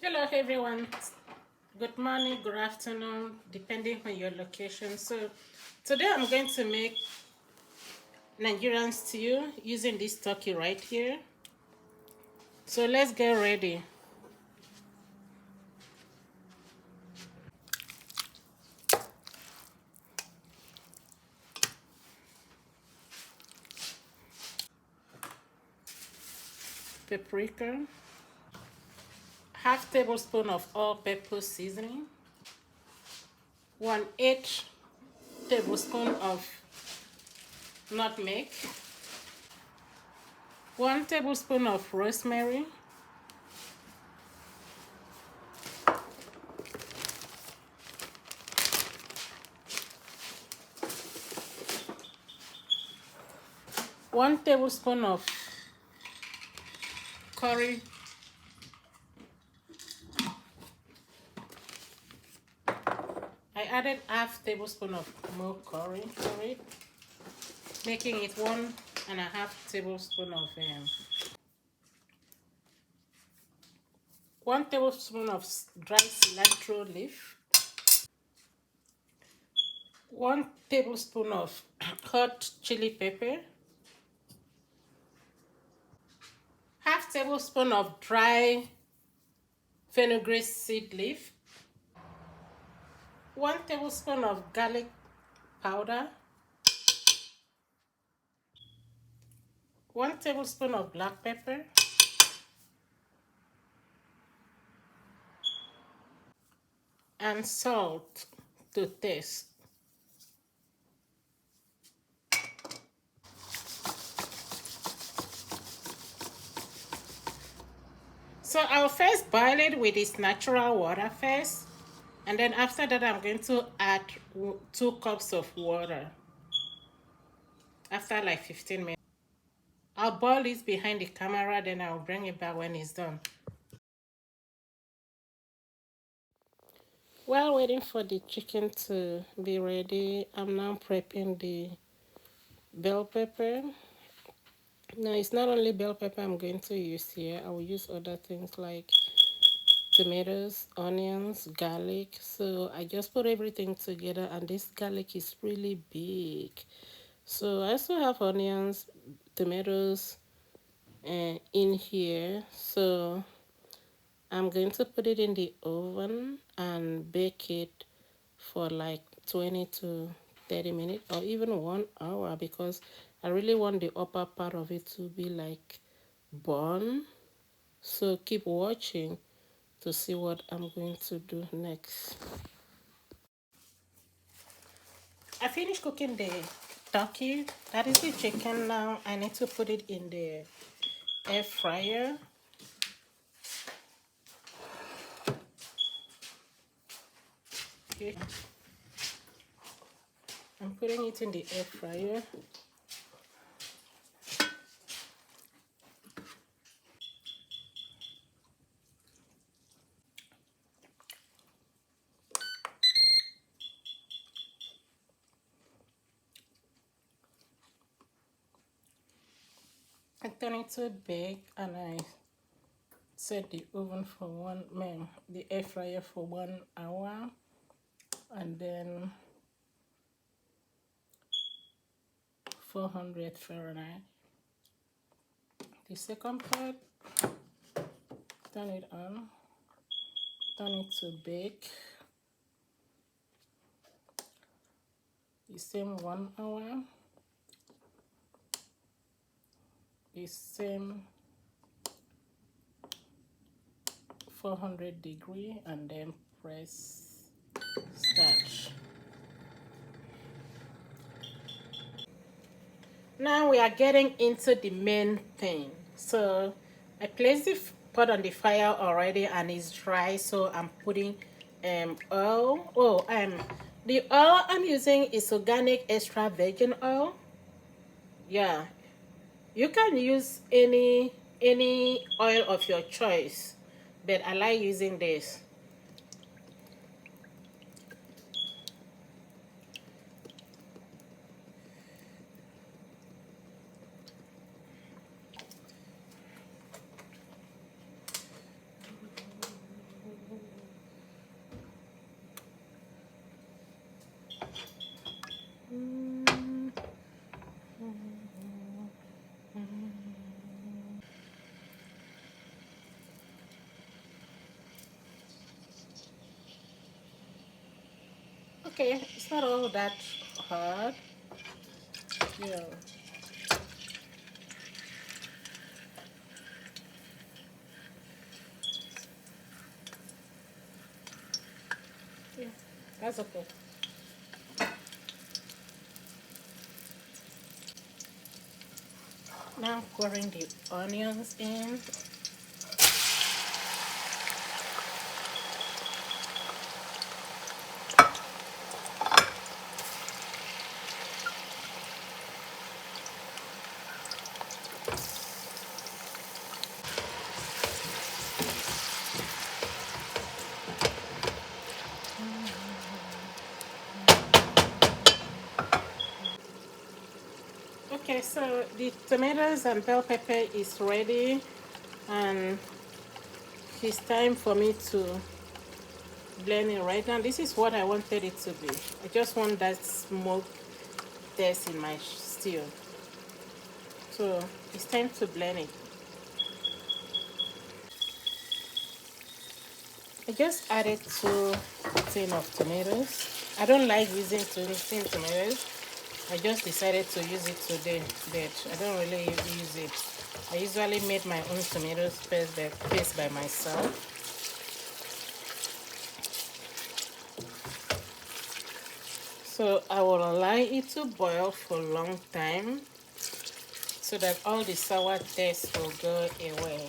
Hello everyone, good morning, good afternoon, depending on your location. So today I'm going to make Nigerian stew using this turkey right here. So let's get ready. Paprika, half tablespoon of all-purpose seasoning, 1/8 tablespoon of nutmeg, 1 tablespoon of rosemary, 1 tablespoon of curry, I added half tablespoon of more curry to it, making it 1.5 tablespoon of 1 tablespoon of dry cilantro leaf, 1 tablespoon of hot chili pepper, half tablespoon of dry fenugreek seed leaf, 1 tablespoon of garlic powder, 1 tablespoon of black pepper, and salt to taste. So I'll first boil it with its natural water first, and then after that I'm going to add 2 cups of water after like 15 minutes. I'll boil it behind the camera, then I'll bring it back when it's done. While waiting for the chicken to be ready, I'm now prepping the bell pepper. Now it's not only bell pepper I'm going to use here. I will use other things like tomatoes, onions, garlic. So I just put everything together, and this garlic is really big. So I also have onions, tomatoes in here. So I'm going to put it in the oven and bake it for like 20 to 30 minutes or even 1 hour, because I really want the upper part of it to be like burn. So keep watching to see what I'm going to do next. I finished cooking the turkey. That is the chicken now. I need to put it in the air fryer. Okay. I'm putting it in the air fryer. I turn it to bake, and I set the oven for the air fryer for 1 hour, and then 400 Fahrenheit. The second part, turn it on, turn it to bake. The same 1 hour, the same 400 degree, and then press start. Now we are getting into the main thing. So I placed the pot on the fire already, and it's dry, so I'm putting oil. The oil I'm using is organic extra virgin oil. Yeah, you can use any oil of your choice, but I like using this. Okay, it's not all that hard. Yeah. Yeah, that's okay. Now I'm pouring the onions in. Okay, so the tomatoes and bell pepper is ready, and it's time for me to blend it right now. This is what I wanted it to be. I just want that smoke taste in my stew. So it's time to blend it. I just added 2 tins of tomatoes. I don't like using 2 tomatoes. I just decided to use it today, but I don't really use it. I usually made my own tomatoes paste by myself. So I will allow it to boil for a long time so that all the sour taste will go away.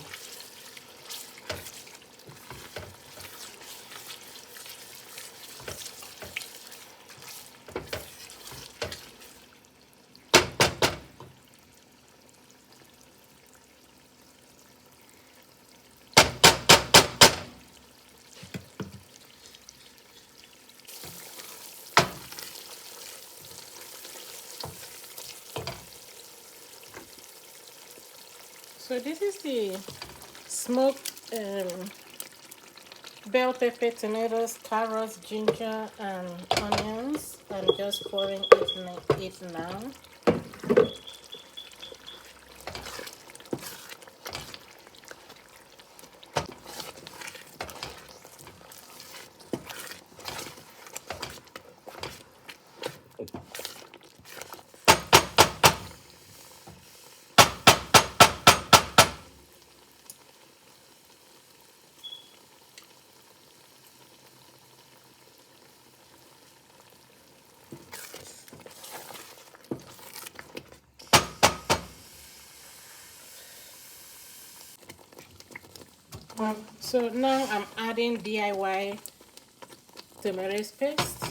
So this is the smoked bell pepper, tomatoes, carrots, ginger, and onions. I'm just pouring it now. So now I'm adding DIY tomato paste.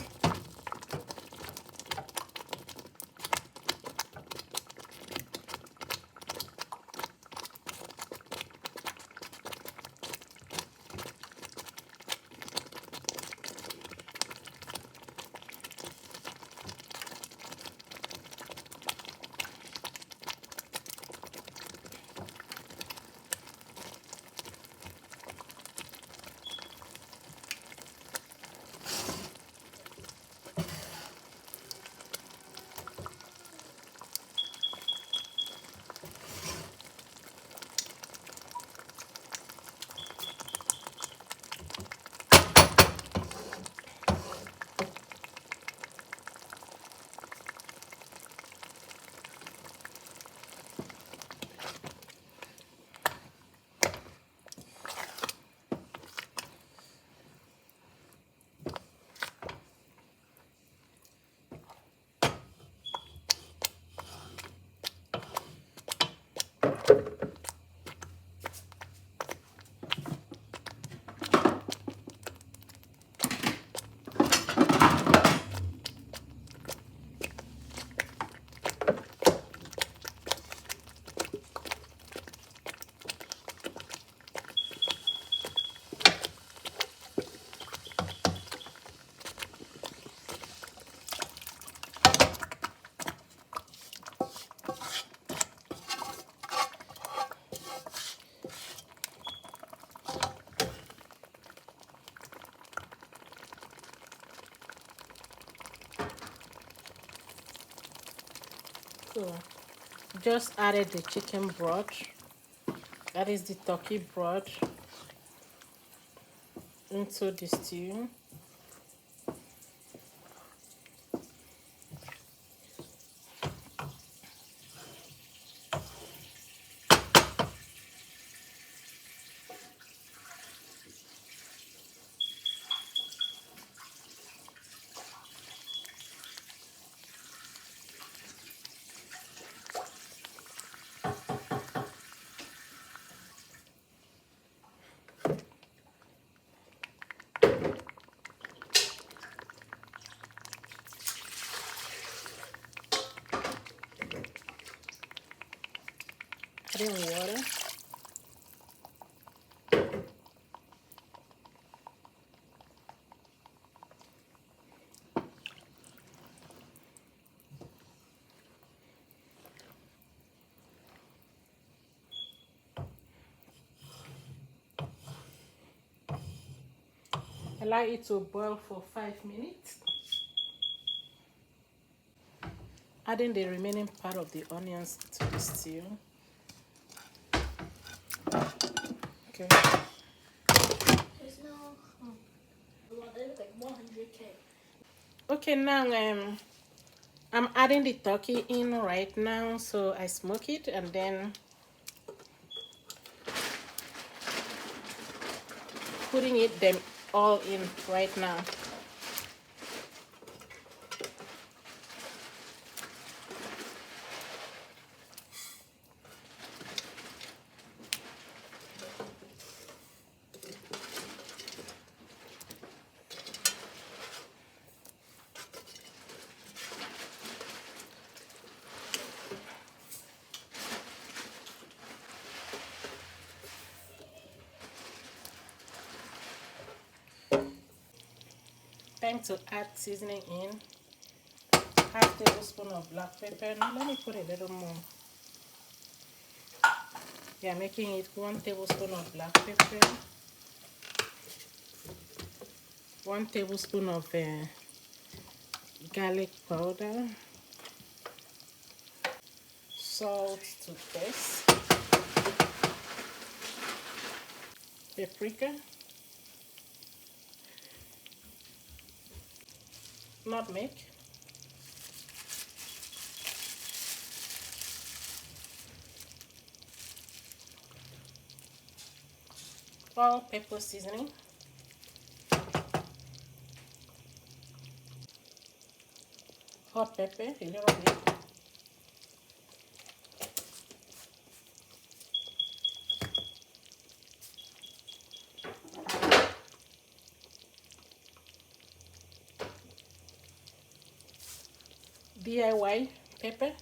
So just added the chicken broth. That is the turkey broth into the stew. Put in water. Allow it to boil for 5 minutes. Adding the remaining part of the onions to the stew. Okay. Okay, now I'm adding the turkey in right now. So I smoke it and then putting them all in right now. Time to add seasoning in. Half tablespoon of black pepper. Now let me put a little more. Yeah, making it 1 tablespoon of black pepper, 1 tablespoon of garlic powder, salt to taste, paprika, nutmeg, all pepper seasoning, hot pepper a little bit, DIY pepper,